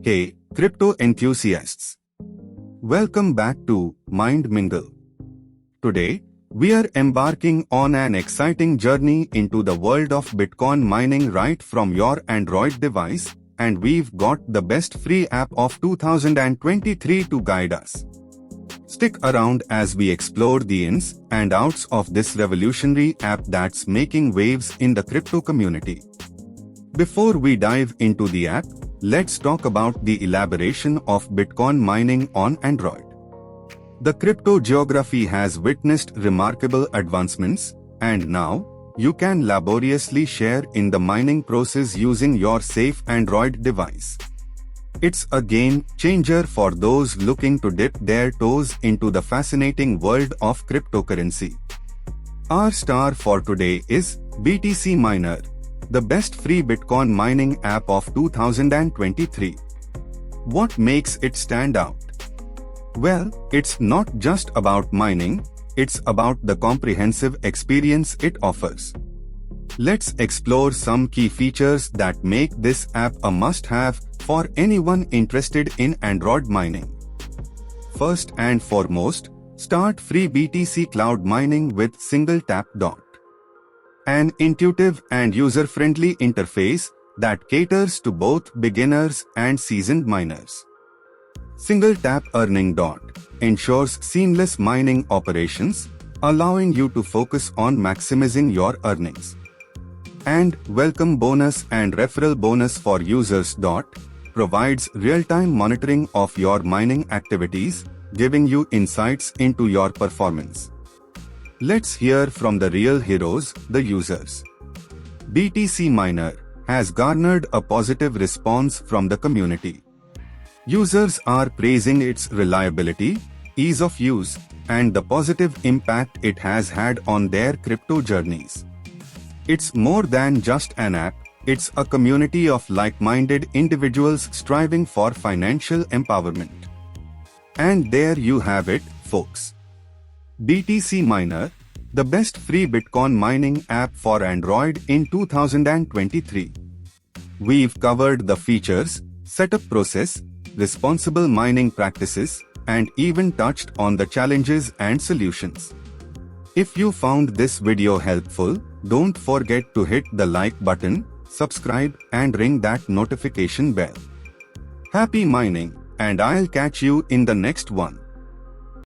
Hey, crypto enthusiasts! Welcome back to Mind Mingle. Today, we are embarking on an exciting journey into the world of Bitcoin mining right from your Android device, and we've got the best free app of 2023 to guide us. Stick around as we explore the ins and outs of this revolutionary app that's making waves in the crypto community. Before we dive into the app, let's talk about the elaboration of Bitcoin mining on Android. The crypto geography has witnessed remarkable advancements, and now, you can laboriously share in the mining process using your safe Android device. It's a game changer for those looking to dip their toes into the fascinating world of cryptocurrency. Our star for today is BTC Miner, the best free Bitcoin mining app of 2023. What makes it stand out? Well, it's not just about mining, it's about the comprehensive experience it offers. Let's explore some key features that make this app a must-have for anyone interested in Android mining. First and foremost, start free BTC cloud mining with single tap. An intuitive and user-friendly interface that caters to both beginners and seasoned miners. Single tap earning ensures seamless mining operations, allowing you to focus on maximizing your earnings. And welcome bonus and referral bonus for users. Provides real-time monitoring of your mining activities, giving you insights into your performance. Let's hear from the real heroes, the users. BTC Miner has garnered a positive response from the community. Users are praising its reliability, ease of use, and the positive impact it has had on their crypto journeys. It's more than just an app, it's a community of like-minded individuals striving for financial empowerment. And there you have it, folks. BTC Miner, the best free Bitcoin mining app for Android in 2023. We've covered the features, setup process, responsible mining practices, and even touched on the challenges and solutions. If you found this video helpful, don't forget to hit the like button, subscribe, and ring that notification bell. Happy mining, and I'll catch you in the next one.